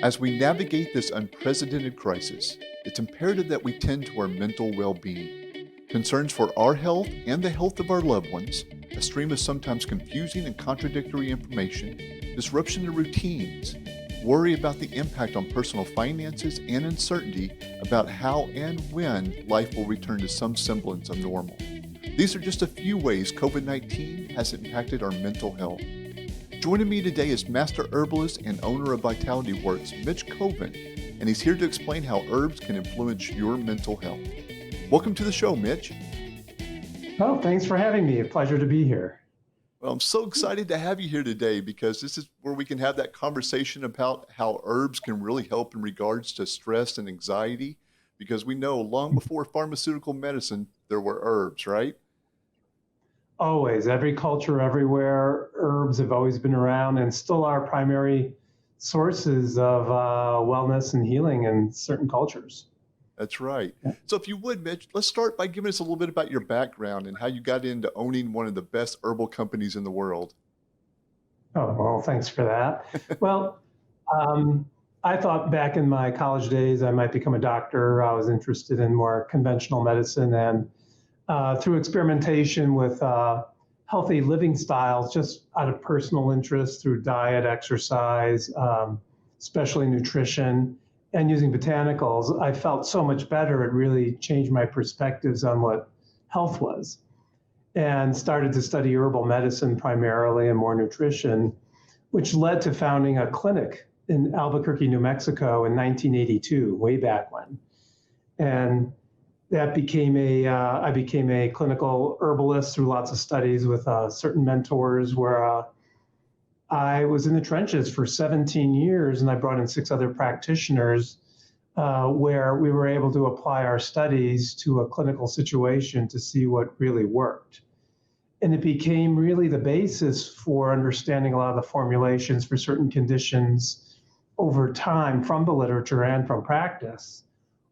As we navigate this unprecedented crisis, it's imperative that we tend to our mental well-being. Concerns for our health and the health of our loved ones, a stream of sometimes confusing and contradictory information, disruption to routines, worry about the impact on personal finances, and uncertainty about how and when life will return to some semblance of normal. These are just a few ways COVID-19 has impacted our mental health. Joining me today is master herbalist and owner of Vitality Works, Mitch Coven, and he's here to explain how herbs can influence your mental health. Welcome to the show, Mitch. Oh, thanks for having me. A pleasure to be here. Well, I'm so excited to have you here today because this is where we can have that conversation about how herbs can really help in regards to stress and anxiety, because we know long before pharmaceutical medicine, there were herbs, right? Always, every culture, everywhere, herbs have always been around and still are primary sources of wellness and healing in certain cultures. That's right. Yeah. So if you would, Mitch, let's start by giving us a little bit about your background and how you got into owning one of the best herbal companies in the world. Oh, well, thanks for that. Well, I thought back in my college days I might become a doctor. I was interested in more conventional medicine, and through experimentation with healthy living styles, just out of personal interest through diet, exercise, especially nutrition, and using botanicals, I felt so much better. It really changed my perspectives on what health was, and started to study herbal medicine primarily and more nutrition, which led to founding a clinic in Albuquerque, New Mexico in 1982, way back when. And that became I became a clinical herbalist through lots of studies with certain mentors where I was in the trenches for 17 years, and I brought in 6 other practitioners where we were able to apply our studies to a clinical situation to see what really worked. And it became really the basis for understanding a lot of the formulations for certain conditions over time from the literature and from practice,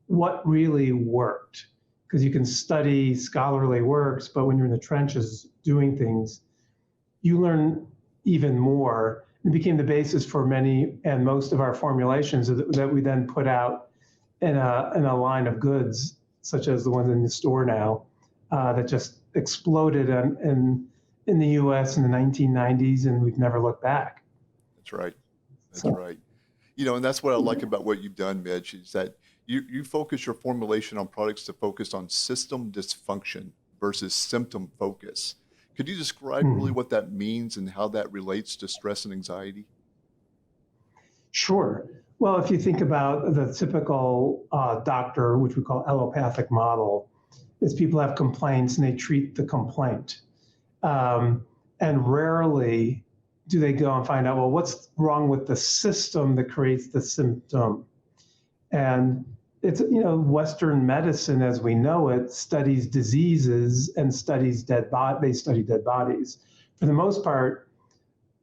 what really worked. Because you can study scholarly works, but when you're in the trenches doing things, you learn even more. It became the basis for many and most of our formulations that we then put out in a line of goods, such as the ones in the store now, that just exploded in the US in the 1990s, and we've never looked back. That's right. That's right. You know, and that's what I like about what you've done, Mitch, is that you focus your formulation on products to focus on system dysfunction versus symptom focus. Could you describe really what that means and how that relates to stress and anxiety? Sure. Well, if you think about the typical doctor, which we call allopathic model, is people have complaints and they treat the complaint. And rarely do they go and find out, well, what's wrong with the system that creates the symptom? And it's, Western medicine as we know it studies diseases and studies they study dead bodies. For the most part,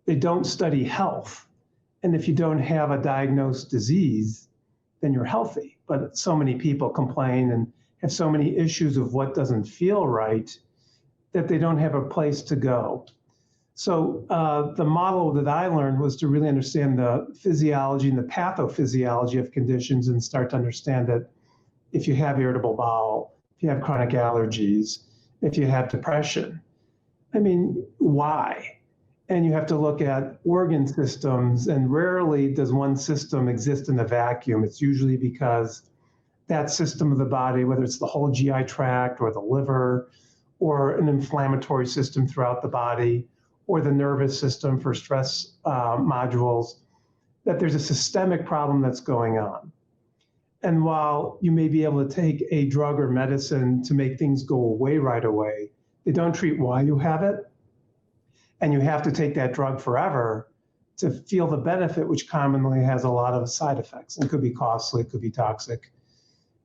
they don't study health. And if you don't have a diagnosed disease, then you're healthy. But so many people complain and have so many issues of what doesn't feel right that they don't have a place to go. So the model that I learned was to really understand the physiology and the pathophysiology of conditions and start to understand that if you have irritable bowel, if you have chronic allergies, if you have depression, why? And you have to look at organ systems, and rarely does one system exist in a vacuum. It's usually because that system of the body, whether it's the whole GI tract or the liver or an inflammatory system throughout the body, or the nervous system for stress modules, that there's a systemic problem that's going on. And while you may be able to take a drug or medicine to make things go away right away, they don't treat why you have it. And you have to take that drug forever to feel the benefit, which commonly has a lot of side effects and could be costly, could be toxic.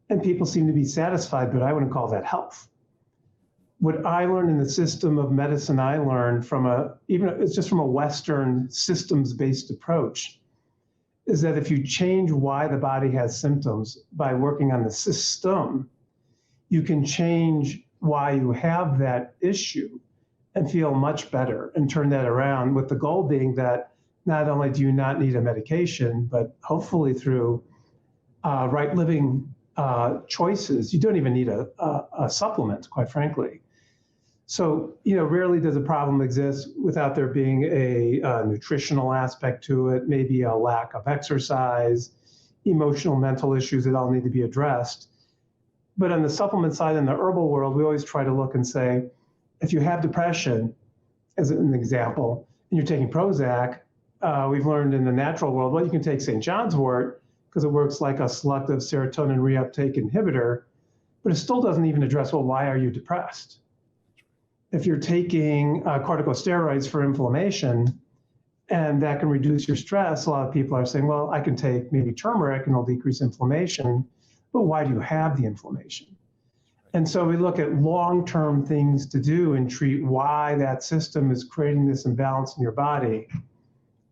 And people seem to be satisfied, but I wouldn't call that health. What I learned in the system of medicine, I learned it's just from a Western systems-based approach, is that if you change why the body has symptoms by working on the system, you can change why you have that issue and feel much better and turn that around, with the goal being that not only do you not need a medication, but hopefully through right living choices, you don't even need a supplement, quite frankly. So, rarely does a problem exist without there being a nutritional aspect to it, maybe a lack of exercise, emotional, mental issues that all need to be addressed. But on the supplement side, in the herbal world, we always try to look and say, if you have depression, as an example, and you're taking Prozac, we've learned in the natural world, well, you can take St. John's wort because it works like a selective serotonin reuptake inhibitor, but it still doesn't even address, well, why are you depressed? If you're taking corticosteroids for inflammation, and that can reduce your stress, a lot of people are saying, well, I can take maybe turmeric and it'll decrease inflammation, but why do you have the inflammation? And so we look at long-term things to do and treat why that system is creating this imbalance in your body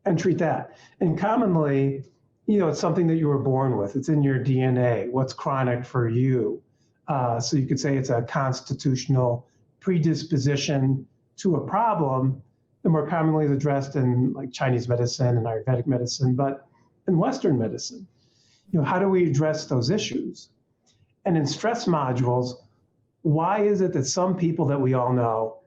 and treat that. And commonly, it's something that you were born with. It's in your DNA, what's chronic for you. So you could say it's a constitutional predisposition to a problem, and more commonly is addressed in like Chinese medicine and Ayurvedic medicine, but in Western medicine, how do we address those issues? And in stress modules, why is it that some people that we all know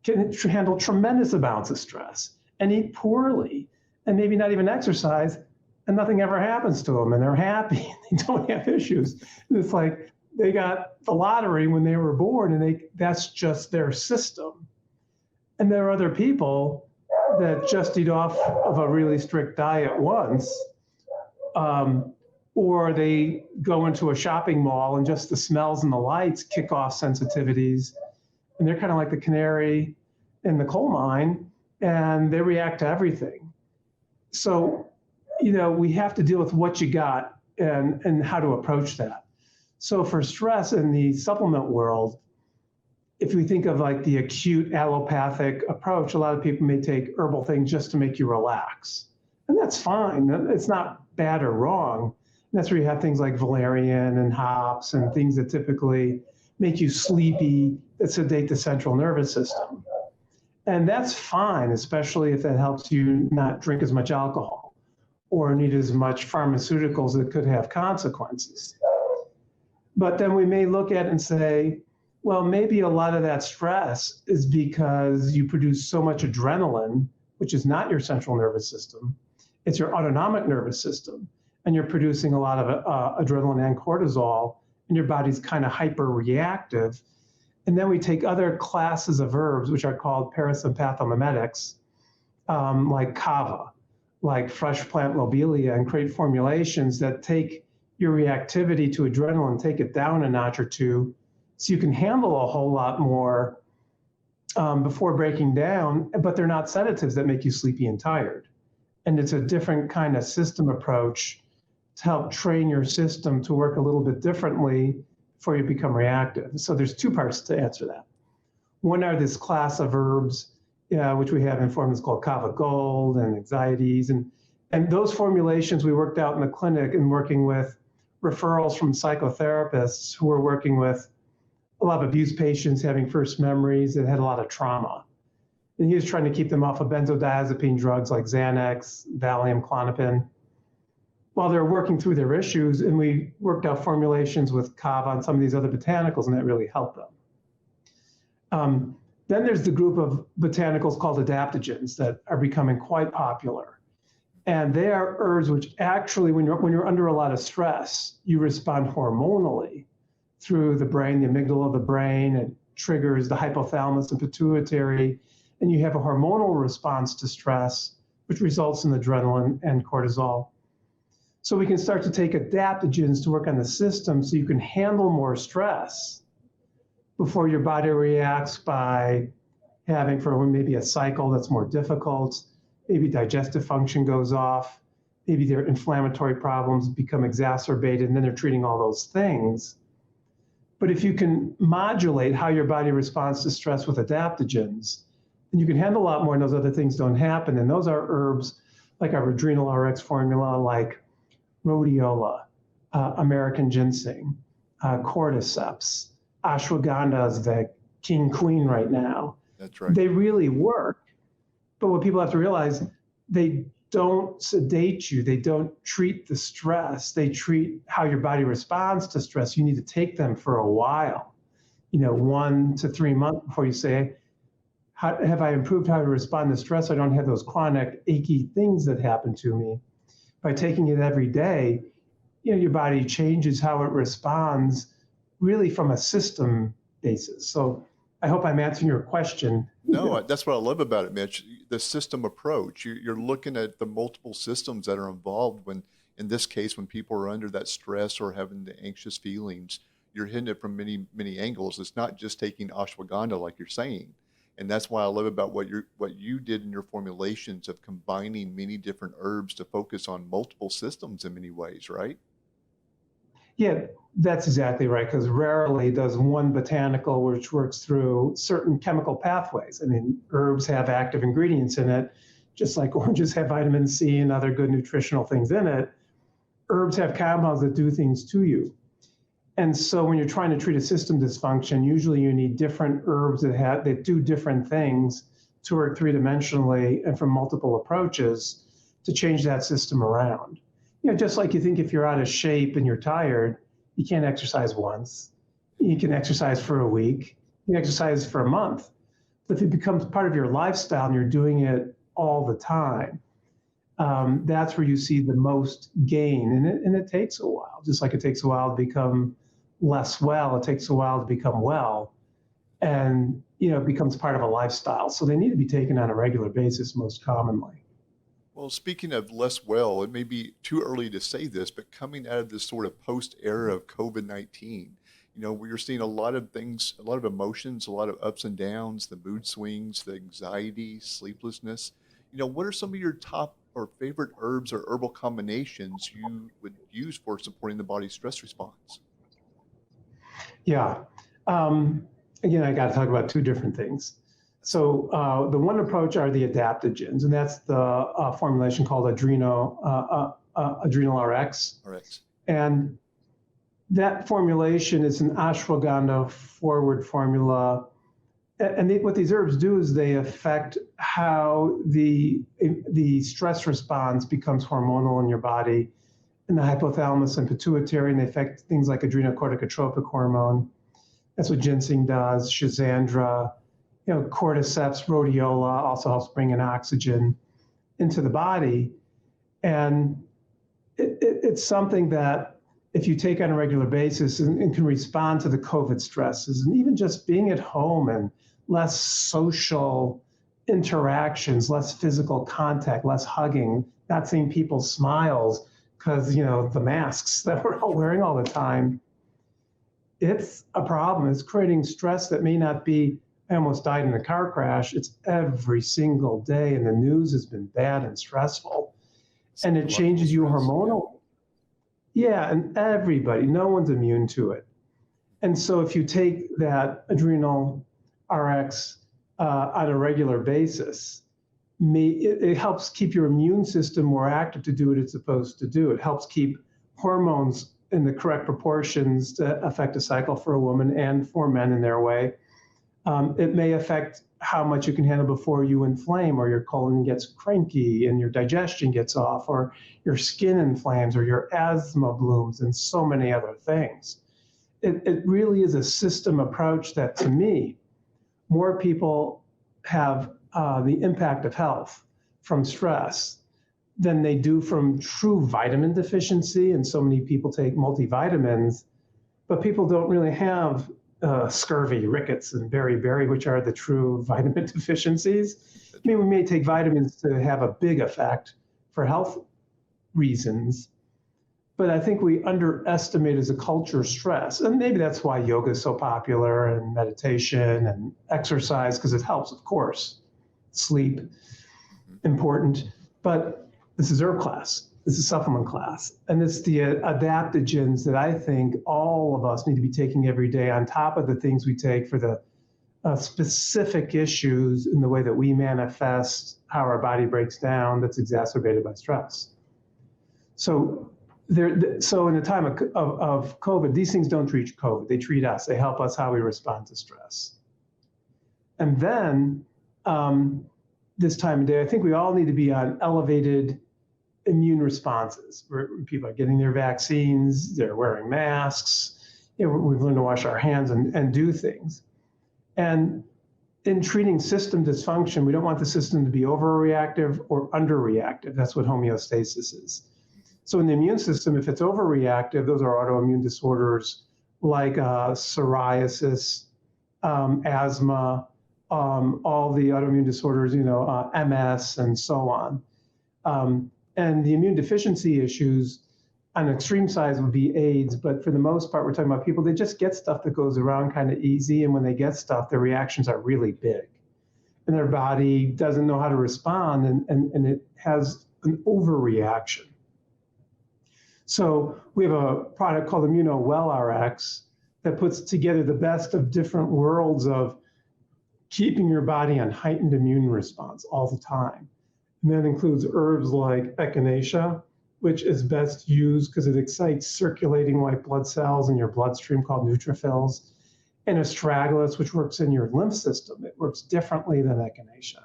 can handle tremendous amounts of stress and eat poorly and maybe not even exercise, and nothing ever happens to them, and they're happy, they don't have issues? And it's like they got the lottery when they were born, and that's just their system. And there are other people that just eat off of a really strict diet once, or they go into a shopping mall and just the smells and the lights kick off sensitivities, and they're kind of like the canary in the coal mine, and they react to everything. So, we have to deal with what you got and how to approach that. So for stress in the supplement world, if we think of like the acute allopathic approach, a lot of people may take herbal things just to make you relax. And that's fine. It's not bad or wrong. And that's where you have things like valerian and hops and things that typically make you sleepy, that sedate the central nervous system. And that's fine, especially if that helps you not drink as much alcohol or need as much pharmaceuticals that could have consequences. But then we may look at it and say, well, maybe a lot of that stress is because you produce so much adrenaline, which is not your central nervous system. It's your autonomic nervous system. And you're producing a lot of adrenaline and cortisol, and your body's kind of hyper-reactive. And then we take other classes of herbs, which are called parasympathomimetics, like kava, like fresh plant lobelia, and create formulations that take your reactivity to adrenaline, take it down a notch or two, so you can handle a whole lot more before breaking down, but they're not sedatives that make you sleepy and tired. And it's a different kind of system approach to help train your system to work a little bit differently before you become reactive. So there's two parts to answer that. One are this class of herbs, which we have in formulas called Kava Gold and anxieties. And those formulations we worked out in the clinic and working with referrals from psychotherapists who were working with a lot of abuse patients having first memories that had a lot of trauma. And he was trying to keep them off of benzodiazepine drugs like Xanax, Valium, Klonopin, while they're working through their issues. And we worked out formulations with kava and some of these other botanicals, and that really helped them. Then there's the group of botanicals called adaptogens that are becoming quite popular. And they are herbs which actually, when you're under a lot of stress, you respond hormonally through the brain, the amygdala of the brain. It triggers the hypothalamus and pituitary, and you have a hormonal response to stress, which results in adrenaline and cortisol. So we can start to take adaptogens to work on the system so you can handle more stress before your body reacts by having for maybe a cycle that's more difficult, maybe digestive function goes off, maybe their inflammatory problems become exacerbated, and then they're treating all those things. But if you can modulate how your body responds to stress with adaptogens, then you can handle a lot more and those other things don't happen. And those are herbs like our Adrenal RX formula, like rhodiola, American ginseng, cordyceps, ashwagandha is the king queen right now. That's right. They really work. But what people have to realize, they don't sedate you. They don't treat the stress. They treat how your body responds to stress. You need to take them for a while, 1 to 3 months before you say, have I improved how to respond to stress? I don't have those chronic achy things that happen to me. By taking it every day, your body changes how it responds really from a system basis. So I hope I'm answering your question. No, that's what I love about it, Mitch. The system approach. You're looking at the multiple systems that are involved when, in this case, when people are under that stress or having the anxious feelings, you're hitting it from many, many angles. It's not just taking ashwagandha like you're saying. And that's why I love about what you did in your formulations of combining many different herbs to focus on multiple systems in many ways, right? Yeah, that's exactly right, because rarely does one botanical, which works through certain chemical pathways. I mean, herbs have active ingredients in it, just like oranges have vitamin C and other good nutritional things in it. Herbs have compounds that do things to you. And so when you're trying to treat a system dysfunction, usually you need different herbs that do different things to work three-dimensionally and from multiple approaches to change that system around. Just like you think if you're out of shape and you're tired, you can't exercise once. You can exercise for a week. You can exercise for a month. But if it becomes part of your lifestyle and you're doing it all the time, that's where you see the most gain. And it takes a while, just like it takes a while to become less well, it takes a while to become well. And, it becomes part of a lifestyle. So they need to be taken on a regular basis most commonly. Well, speaking of less well, it may be too early to say this, but coming out of this sort of post-era of COVID-19, we're seeing a lot of things, a lot of emotions, a lot of ups and downs, the mood swings, the anxiety, sleeplessness. What are some of your top or favorite herbs or herbal combinations you would use for supporting the body's stress response? Yeah. Again, I got to talk about two different things. So the one approach are the adaptogens, and that's the formulation called Adrenal RX. RX. And that formulation is an ashwagandha forward formula. And what these herbs do is they affect how the stress response becomes hormonal in your body, in the hypothalamus and pituitary, and they affect things like adrenocorticotropic hormone. That's what ginseng does, schizandra, cordyceps, rhodiola also helps bring in oxygen into the body. And it's something that if you take on a regular basis and can respond to the COVID stresses, and even just being at home and less social interactions, less physical contact, less hugging, not seeing people's smiles because, the masks that we're all wearing all the time, it's a problem. It's creating stress that may not be, I almost died in a car crash. It's every single day, and the news has been bad and stressful. And it changes you hormonal. Yeah, and everybody, no one's immune to it. And so if you take that Adrenal RX on a regular basis, it helps keep your immune system more active to do what it's supposed to do. It helps keep hormones in the correct proportions to affect a cycle for a woman and for men in their way. It may affect how much you can handle before you inflame, or your colon gets cranky and your digestion gets off, or your skin inflames, or your asthma blooms, and so many other things. It really is a system approach that, to me, more people have the impact of health from stress than they do from true vitamin deficiency. And so many people take multivitamins, but people don't really have scurvy, rickets, and beriberi, which are the true vitamin deficiencies. I mean, we may take vitamins to have a big effect for health reasons, but I think we underestimate as a culture stress. And maybe that's why yoga is so popular, and meditation and exercise, because it helps, of course. Sleep, important. But this is herb class. This is supplement class. And it's the adaptogens that I think all of us need to be taking every day on top of the things we take for the specific issues in the way that we manifest how our body breaks down that's exacerbated by stress. So in the time of COVID, these things don't treat COVID. They treat us. They help us how we respond to stress. And then this time of day, I think we all need to be on elevated immune responses, where people are getting their vaccines, they're wearing masks, we've learned to wash our hands and do things. And in treating system dysfunction, we don't want the system to be overreactive or underreactive. That's what homeostasis is. So in the immune system, if it's overreactive, those are autoimmune disorders like psoriasis, asthma, all the autoimmune disorders, MS and so on. And the immune deficiency issues on an extreme size would be AIDS, but for the most part, we're talking about people, they just get stuff that goes around kind of easy, and when they get stuff, their reactions are really big. And their body doesn't know how to respond, and it has an overreaction. So we have a product called ImmunoWellRx that puts together the best of different worlds of keeping your body on heightened immune response all the time. And that includes herbs like echinacea, which is best used because it excites circulating white blood cells in your bloodstream called neutrophils, and astragalus, which works in your lymph system. It works differently than echinacea.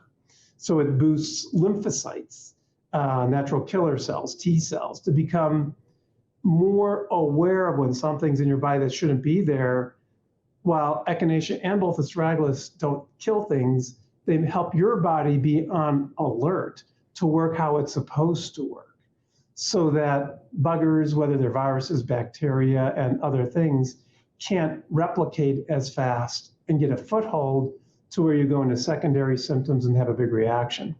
So it boosts lymphocytes, natural killer cells, T cells, to become more aware of when something's in your body that shouldn't be there. While echinacea and both astragalus don't kill things, they help your body be on alert to work how it's supposed to work, so that buggers, whether they're viruses, bacteria, and other things, can't replicate as fast and get a foothold to where you go into secondary symptoms and have a big reaction.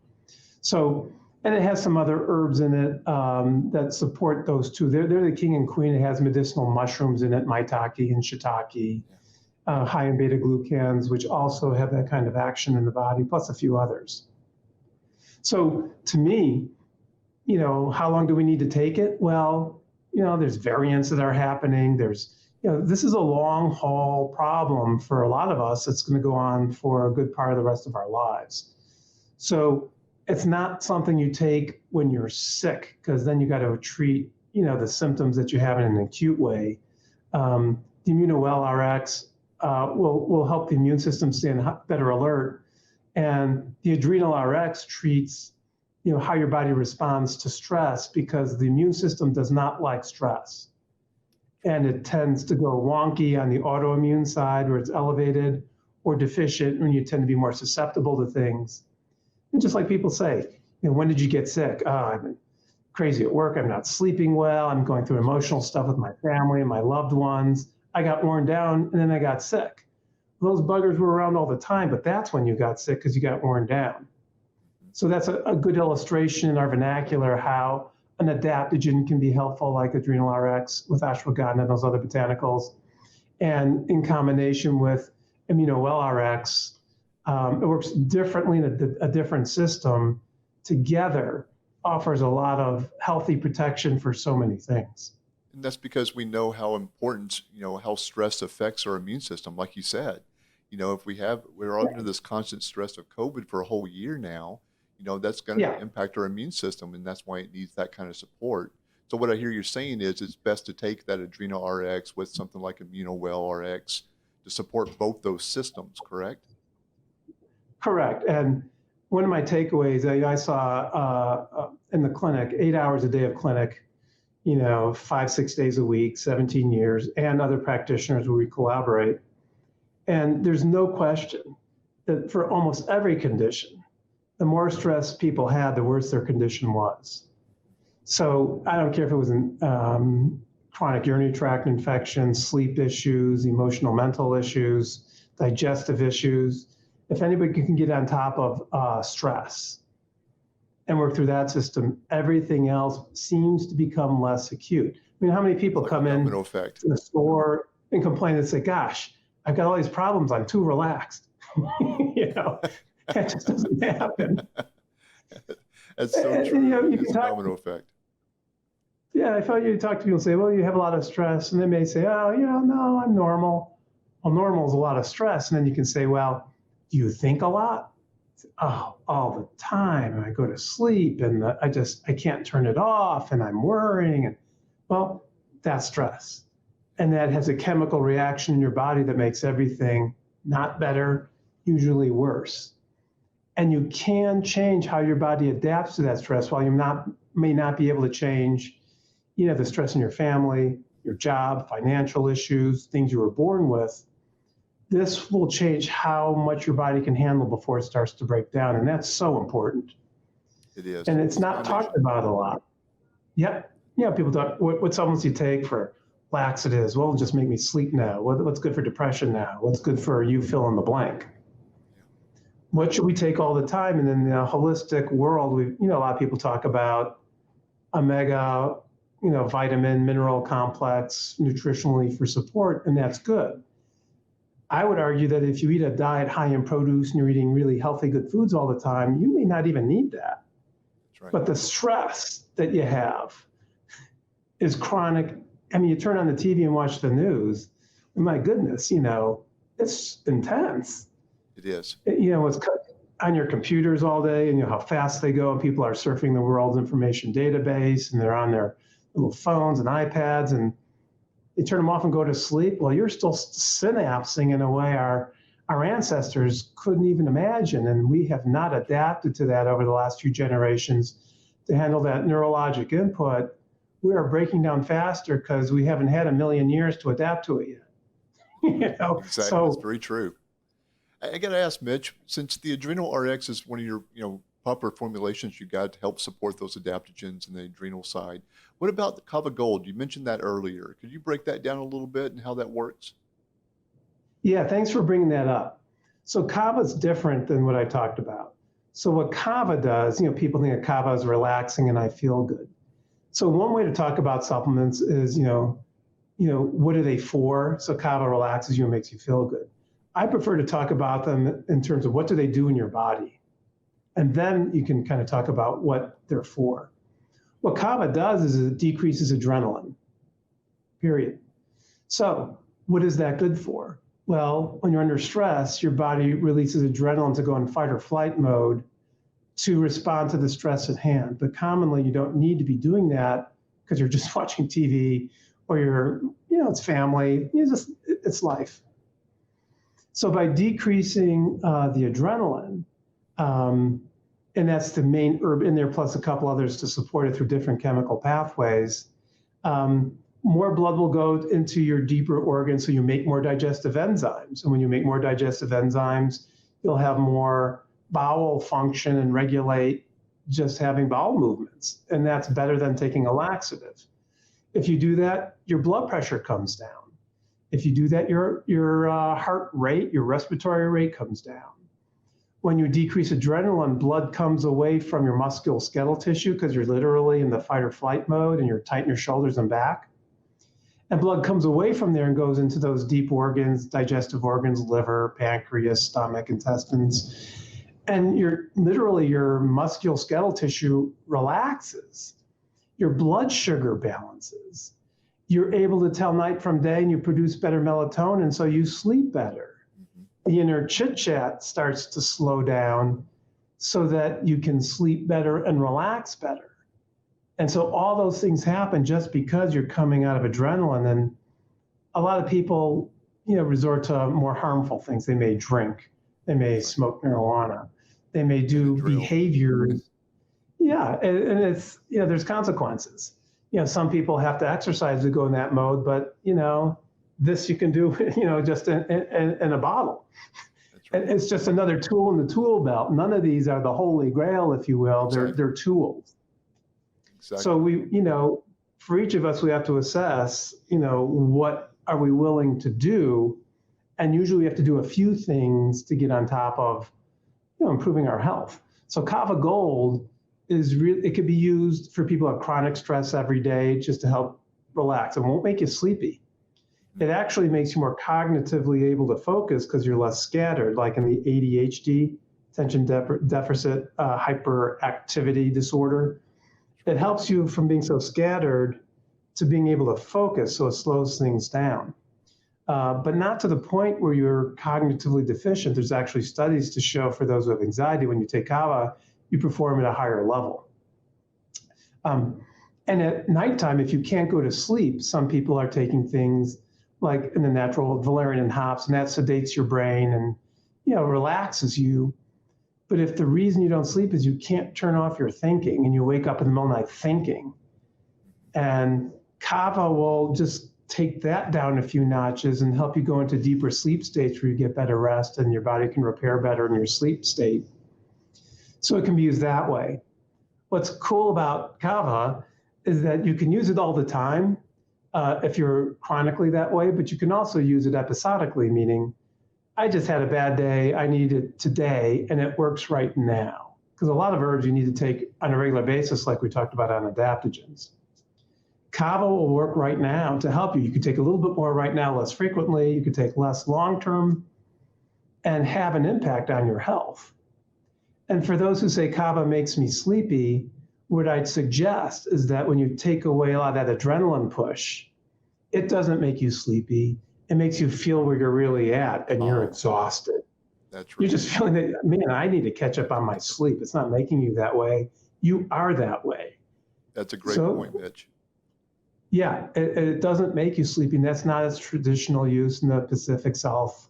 So, and it has some other herbs in it that support those two. They're the king and queen. It has medicinal mushrooms in it, maitake and shiitake, high in beta glucans, which also have that kind of action in the body, plus a few others. So to me, how long do we need to take it? Well, there's variants that are happening. This is a long haul problem for a lot of us. It's going to go on for a good part of the rest of our lives. So it's not something you take when you're sick, because then you got to treat, the symptoms that you have in an acute way. The ImmunoWellRx will help the immune system stay in better alert. And the Adrenal RX treats, how your body responds to stress, because the immune system does not like stress. And it tends to go wonky on the autoimmune side, where it's elevated, or deficient when you tend to be more susceptible to things. And just like people say, when did you get sick? Oh, I've been crazy at work. I'm not sleeping well. I'm going through emotional stuff with my family and my loved ones. I got worn down and then I got sick. Those buggers were around all the time, but that's when you got sick, because you got worn down. So that's a good illustration in our vernacular how an adaptogen can be helpful, like Adrenal RX with ashwagandha and those other botanicals. And in combination with ImmunoWellRx, it works differently in a different system. Together offers a lot of healthy protection for so many things. And that's because we know how important, how stress affects our immune system, like you said. If we're all under this constant stress of COVID for a whole year now, that's going to impact our immune system, and that's why it needs that kind of support. So what I hear you saying is it's best to take that Adrenal RX with something like ImmunoWellRx to support both those systems, correct? Correct. And one of my takeaways, I saw in the clinic, 8 hours a day of clinic, 5-6 days a week, 17 years, and other practitioners where we collaborate. And there's no question that for almost every condition, the more stress people had, the worse their condition was. So I don't care if it was chronic urinary tract infections, sleep issues, emotional mental issues, digestive issues. If anybody can get on top of stress and work through that system, everything else seems to become less acute. I mean, how many people come in to the store and complain and say, gosh, I've got all these problems, I'm too relaxed. That just doesn't happen. That's so true. It's a domino effect. Yeah, I thought you talk to people and say, well, you have a lot of stress. And they may say, oh, no, I'm normal. Well, normal is a lot of stress. And then you can say, well, do you think a lot? Oh, all the time. And I go to sleep and I can't turn it off and I'm worrying. And well, that's stress. And that has a chemical reaction in your body that makes everything not better, usually worse. And you can change how your body adapts to that stress while may not be able to change, the stress in your family, your job, financial issues, things you were born with. This will change how much your body can handle before it starts to break down. And that's so important. It is. And it's It's not talked foundation. about a lot. Yep. People talk, what supplements do you take for laxatives? Well, it'll just make me sleep now. What's good for depression now? What's good for you fill in the blank? Yeah. What should we take all the time? And in the holistic world, a lot of people talk about omega, vitamin, mineral complex nutritionally for support, and that's good. I would argue that if you eat a diet high in produce and you're eating really healthy, good foods all the time, you may not even need that. That's right. But the stress that you have is chronic. I mean, you turn on the TV and watch the news, and my goodness, it's intense. It is. It's on your computers all day, and how fast they go, and people are surfing the world's information database, and they're on their little phones and iPads, and they turn them off and go to sleep. Well, you're still synapsing in a way our ancestors couldn't even imagine, and we have not adapted to that over the last few generations to handle that neurologic input. We are breaking down faster because we haven't had a million years to adapt to it yet. Exactly. So That's very true. I got to ask, Mitch, since the Adrenal RX is one of your, proper formulations you got to help support those adaptogens in the adrenal side, what about the Kava Gold? You mentioned that earlier. Could you break that down a little bit and how that works? yeah, thanks for bringing that up. So Kava is different than what I talked about. So what Kava does, people think of Kava as relaxing and I feel good. So one way to talk about supplements is, what are they for? So Kava relaxes you and makes you feel good. I prefer to talk about them in terms of what do they do in your body? And then you can kind of talk about what they're for. What Kava does is it decreases adrenaline, period. So what is that good for? Well, when you're under stress, your body releases adrenaline to go in fight or flight mode to respond to the stress at hand. But commonly, you don't need to be doing that because you're just watching TV or it's family, it's life. So by decreasing the adrenaline, and that's the main herb in there, plus a couple others to support it through different chemical pathways, more blood will go into your deeper organs, so you make more digestive enzymes. And when you make more digestive enzymes, you'll have more bowel function and regulate just having bowel movements. And that's better than taking a laxative. If you do that, your blood pressure comes down. If you do that, your heart rate, your respiratory rate comes down. When you decrease adrenaline, blood comes away from your musculoskeletal tissue because you're literally in the fight or flight mode and you're tight in your shoulders and back. And blood comes away from there and goes into those deep organs, digestive organs, liver, pancreas, stomach, intestines. And your musculoskeletal tissue relaxes. Your blood sugar balances. You're able to tell night from day and you produce better melatonin, so you sleep better. The inner chit chat starts to slow down so that you can sleep better and relax better. And so all those things happen just because you're coming out of adrenaline. And a lot of people, resort to more harmful things. They may drink, they may smoke marijuana, they may do behaviors. Yeah, and it's, there's consequences. Some people have to exercise to go in that mode, but, this you can do, just in a bottle. That's right. And it's just another tool in the tool belt. None of these are the holy grail, if you will. Exactly. They're tools. Exactly. So for each of us, we have to assess, what are we willing to do? And usually we have to do a few things to get on top of, improving our health. So Kava Gold it could be used for people who have chronic stress every day just to help relax. It won't make you sleepy. It actually makes you more cognitively able to focus because you're less scattered, like in the ADHD, attention deficit hyperactivity disorder. It helps you from being so scattered to being able to focus, so it slows things down. But not to the point where you're cognitively deficient. There's actually studies to show for those who have anxiety, when you take Kava, you perform at a higher level. And at nighttime, if you can't go to sleep, some people are taking things like in the natural valerian and hops, and that sedates your brain and relaxes you. But if the reason you don't sleep is you can't turn off your thinking and you wake up in the middle of the night thinking, and Kava will just take that down a few notches and help you go into deeper sleep states where you get better rest and your body can repair better in your sleep state. So it can be used that way. What's cool about Kava is that you can use it all the time if you're chronically that way, but you can also use it episodically, meaning I just had a bad day, I need it today, and it works right now. Because a lot of herbs you need to take on a regular basis, like we talked about on adaptogens. Kava will work right now to help you. You could take a little bit more right now, less frequently. You could take less long-term and have an impact on your health. And for those who say Kava makes me sleepy, what I'd suggest is that when you take away a lot of that adrenaline push, it doesn't make you sleepy. It makes you feel where you're really at and you're exhausted. That's right. You're just feeling that, man, I need to catch up on my sleep. It's not making you that way. You are that way. That's a great point, Mitch. Yeah, it doesn't make you sleepy. And that's not its traditional use in the Pacific South,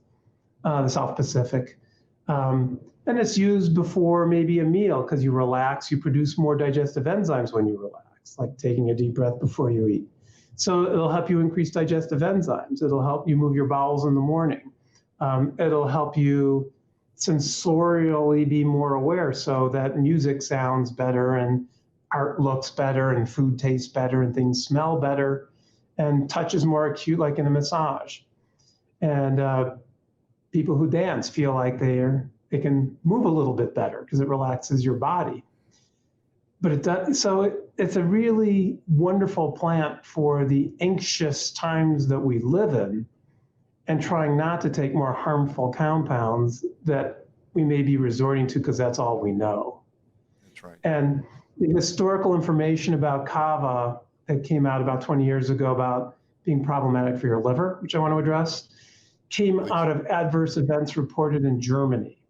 the South Pacific. And it's used before maybe a meal because you relax, you produce more digestive enzymes when you relax, like taking a deep breath before you eat. So it'll help you increase digestive enzymes. It'll help you move your bowels in the morning. It'll help you sensorially be more aware so that music sounds better and art looks better and food tastes better and things smell better and touch is more acute like in a massage. And people who dance feel like they can move a little bit better because it relaxes your body. But it does, so it's a really wonderful plant for the anxious times that we live in and trying not to take more harmful compounds that we may be resorting to because that's all we know. That's right. And the historical information about Kava that came out about 20 years ago about being problematic for your liver, which I want to address, came out of adverse events reported in Germany.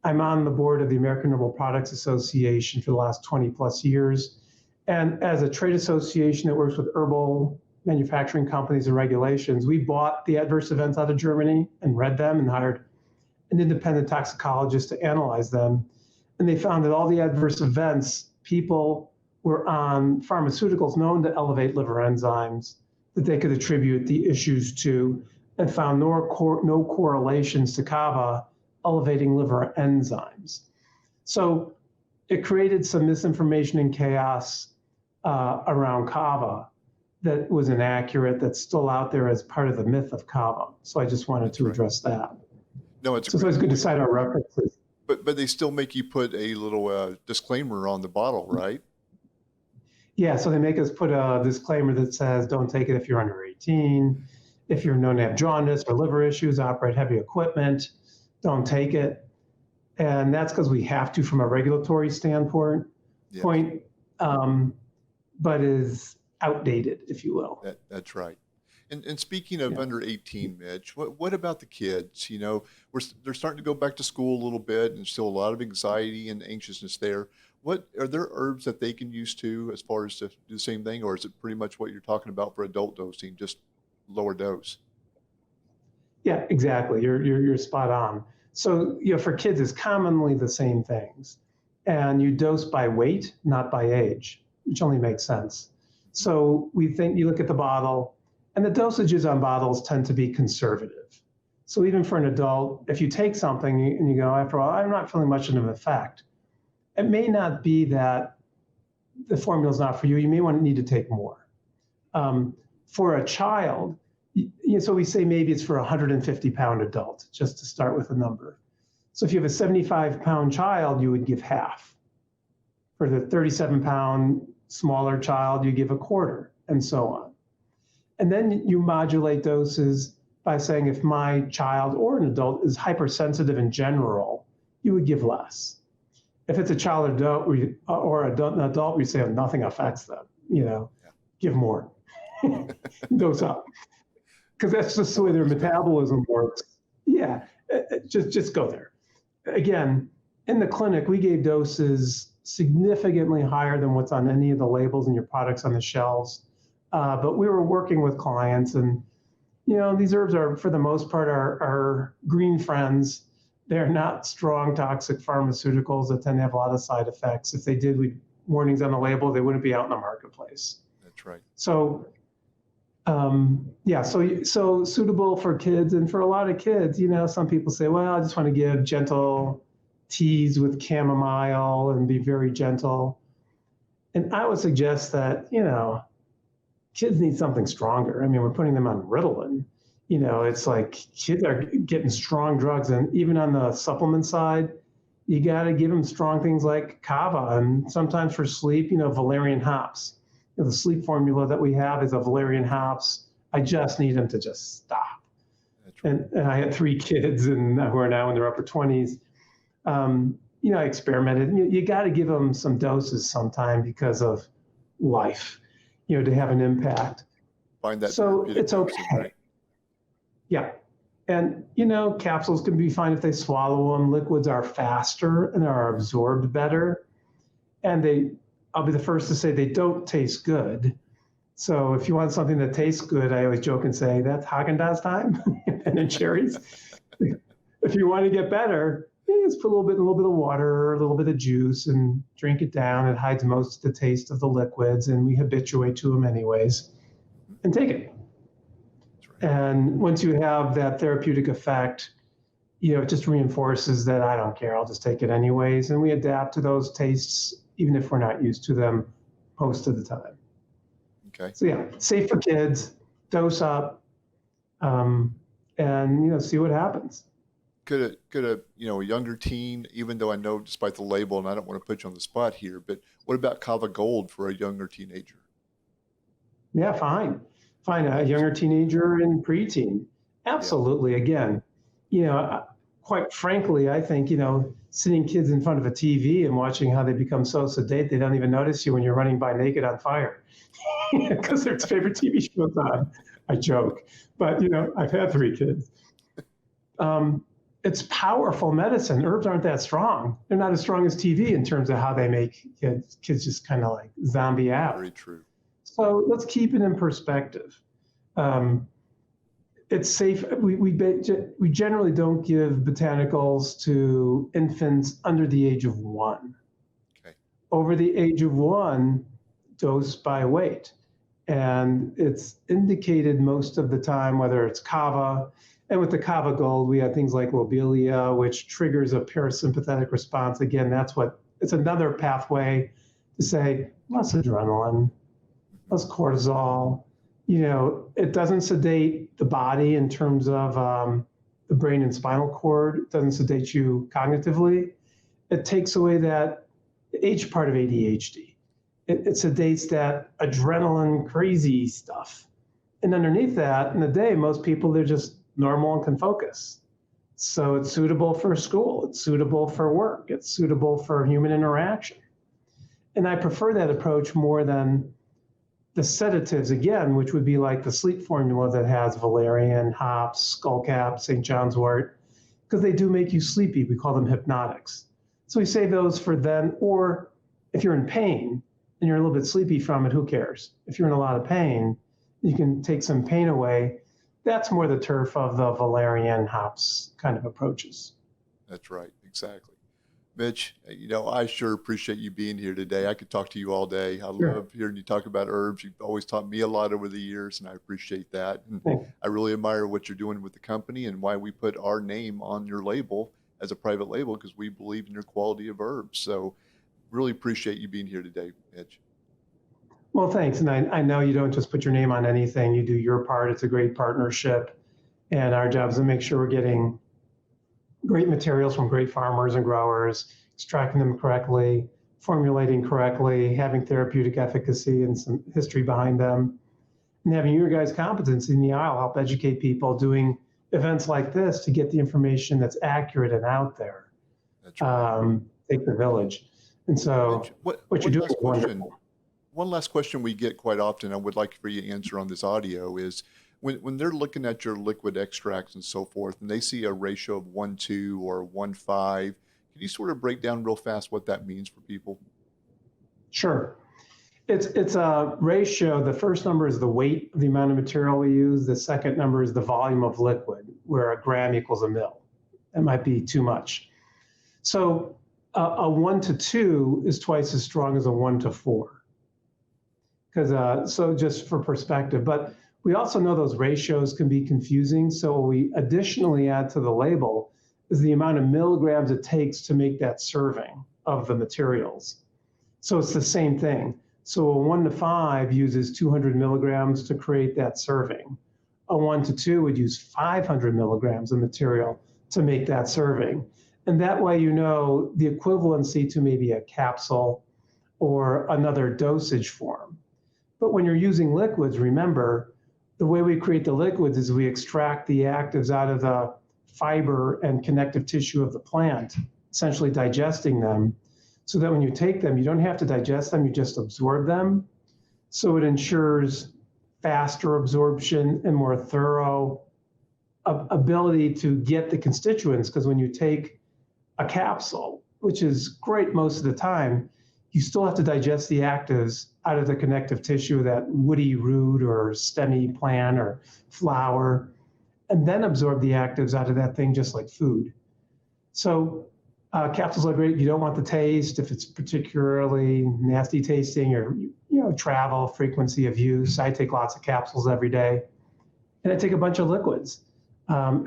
I'm on the board of the American Herbal Products Association for the last 20 plus years. And as a trade association that works with herbal manufacturing companies and regulations, we bought the adverse events out of Germany and read them and hired an independent toxicologist to analyze them. And they found that all the adverse events, people were on pharmaceuticals known to elevate liver enzymes that they could attribute the issues to, and found no correlations to Kava elevating liver enzymes. So it created some misinformation and chaos around Kava that was inaccurate, that's still out there as part of the myth of Kava. So I just wanted to address that. No, it's so it's always good to cite our references. But they still make you put a little disclaimer on the bottle, right? Yeah, so they make us put a disclaimer that says, don't take it if you're under 18, if you're known to have jaundice or liver issues, operate heavy equipment, don't take it. And that's because we have to from a regulatory standpoint, but is outdated, if you will. That's right. And speaking of under 18, Mitch, what about the kids? You know, they're starting to go back to school a little bit and still a lot of anxiety and anxiousness there. What are there herbs that they can use too as far as to do the same thing, or is it pretty much what you're talking about for adult dosing, just lower dose? Yeah, exactly. You're spot on. So, you know, for kids, it's commonly the same things. And you dose by weight, not by age, which only makes sense. So we think you look at the bottle, and the dosages on bottles tend to be conservative. So even for an adult, if you take something and you go, after all, I'm not feeling much of an effect, it may not be that the formula is not for you. You may need to take more. For a child, so we say maybe it's for a 150-pound adult, just to start with a number. So if you have a 75-pound child, you would give half. For the 37-pound smaller child, you give a quarter, and so on. And then you modulate doses by saying if my child or an adult is hypersensitive in general, you would give less. If it's a child or an adult, we say nothing affects them, give more, dose up. Because that's just the way their metabolism works. Yeah, just go there. Again, in the clinic, we gave doses significantly higher than what's on any of the labels and your products on the shelves. But we were working with clients, and these herbs are, for the most part, our green friends They're not strong toxic pharmaceuticals that tend to have a lot of side effects. If they did, warnings on the label, they wouldn't be out in the marketplace. That's right. So, so suitable for kids, and for a lot of kids, some people say, well, I just want to give gentle teas with chamomile and be very gentle. And I would suggest that, kids need something stronger. I mean, we're putting them on Ritalin. It's like kids are getting strong drugs. And even on the supplement side, you got to give them strong things like Kava. And sometimes for sleep, valerian hops. The sleep formula that we have is a valerian hops. I just need them to just stop. That's right. And I had 3 kids who are now in their upper 20s. I experimented. You got to give them some doses sometime because of life, to have an impact. Find that. So it's okay. Right? Yeah. And, capsules can be fine if they swallow them. Liquids are faster and are absorbed better. And I'll be the first to say they don't taste good. So if you want something that tastes good, I always joke and say, that's Haagen-Dazs time and then cherries. If you want to get better, just put a little bit of water, a little bit of juice, and drink it down. It hides most of the taste of the liquids, and we habituate to them anyways. And take it. And once you have that therapeutic effect, it just reinforces that I don't care, I'll just take it anyways. And we adapt to those tastes, even if we're not used to them most of the time. Okay. So safe for kids, dose up, and see what happens. Could a younger teen, even though I know despite the label, and I don't want to put you on the spot here, but what about Kava Gold for a younger teenager? Yeah, fine. A younger teenager and preteen. Absolutely. Yeah. Again, quite frankly, I think, sitting kids in front of a TV and watching how they become so sedate, they don't even notice you when you're running by naked on fire because their favorite TV show's on. I joke, but, I've had 3 kids. It's powerful medicine. Herbs aren't that strong. They're not as strong as TV in terms of how they make kids just kind of like zombie out. Very true. So let's keep it in perspective. It's safe. We generally don't give botanicals to infants under the age of 1. Okay. Over the age of 1, dose by weight. And it's indicated most of the time, whether it's Kava, and with the Kava Gold, we have things like lobelia, which triggers a parasympathetic response. Again, it's another pathway to say, less adrenaline, less cortisol. It doesn't sedate the body in terms of the brain and spinal cord. It doesn't sedate you cognitively. It takes away that H part of ADHD. It sedates that adrenaline crazy stuff. And underneath that, in the day, most people, they're just normal and can focus. So it's suitable for school. It's suitable for work. It's suitable for human interaction. And I prefer that approach more than the sedatives, again, which would be like the sleep formula that has valerian, hops, skullcap, St. John's wort, because they do make you sleepy. We call them hypnotics. So we save those for then, or if you're in pain and you're a little bit sleepy from it, who cares? If you're in a lot of pain, you can take some pain away. That's more the turf of the valerian hops kind of approaches. That's right. Exactly. Mitch, I sure appreciate you being here today. I could talk to you all day. I love hearing you talk about herbs. You've always taught me a lot over the years, and I appreciate that. And I really admire what you're doing with the company and why we put our name on your label as a private label, because we believe in your quality of herbs. So really appreciate you being here today, Mitch. Well, thanks. And I know you don't just put your name on anything. You do your part. It's a great partnership. And our job is to make sure we're getting great materials from great farmers and growers, extracting them correctly, formulating correctly, having therapeutic efficacy and some history behind them, and having your guys' competency in the aisle help educate people, doing events like this to get the information that's accurate and out there. That's right. Take the village. And so what you're doing is wonderful. One last question we get quite often, I would like for you to answer on this audio, is when they're looking at your liquid extracts and so forth, and they see a ratio of 1:2 or 1:5, can you sort of break down real fast what that means for people? Sure. It's a ratio. The first number is the weight of the amount of material we use. The second number is the volume of liquid, where a gram equals a mil. That might be too much. So a 1 to 2 is twice as strong as a 1 to 4. Because so just for perspective, but we also know those ratios can be confusing. So what we additionally add to the label is the amount of milligrams it takes to make that serving of the materials. So it's the same thing. So a 1 to 5 uses 200 milligrams to create that serving. A 1 to 2 would use 500 milligrams of material to make that serving. And that way you know the equivalency to maybe a capsule or another dosage form. But when you're using liquids, remember, the way we create the liquids is we extract the actives out of the fiber and connective tissue of the plant, essentially digesting them, so that when you take them, you don't have to digest them, you just absorb them. So it ensures faster absorption and more thorough ability to get the constituents, because when you take a capsule, which is great most of the time, you still have to digest the actives out of the connective tissue of that woody root or stemmy plant or flower, and then absorb the actives out of that thing just like food. So capsules are great if you don't want the taste, if it's particularly nasty tasting or travel, frequency of use. I take lots of capsules every day, and I take a bunch of liquids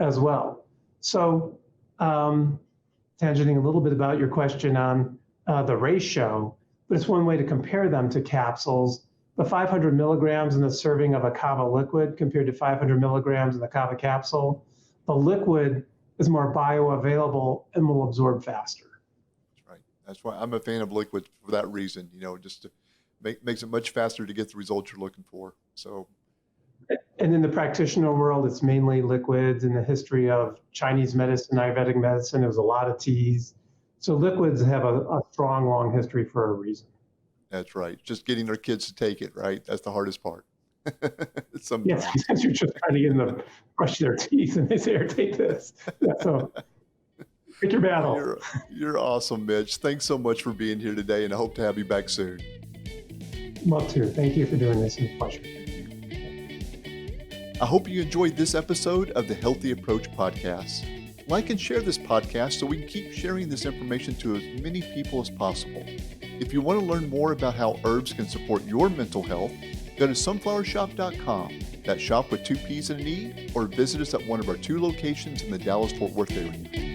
as well. So tangenting a little bit about your question on the ratio, but it's one way to compare them to capsules. The 500 milligrams in the serving of a Kava liquid compared to 500 milligrams in the Kava capsule, the liquid is more bioavailable and will absorb faster. That's right. That's why I'm a fan of liquids for that reason, just to makes it much faster to get the results you're looking for. So. And in the practitioner world, it's mainly liquids. In the history of Chinese medicine, Ayurvedic medicine, it was a lot of teas. So liquids have a strong, long history for a reason. That's right. Just getting our kids to take it, right? That's the hardest part. Yes, because you're just trying to get them to brush their teeth and they say, "Here, take this." Yeah, so pick your battle. You're awesome, Mitch. Thanks so much for being here today, and I hope to have you back soon. Love to. Thank you for doing this. It's a pleasure. I hope you enjoyed this episode of the Healthy Approach podcast. Like and share this podcast so we can keep sharing this information to as many people as possible. If you want to learn more about how herbs can support your mental health, go to sunflowershop.com, that's shop with 2 P's and an E, or visit us at one of our 2 locations in the Dallas-Fort Worth area.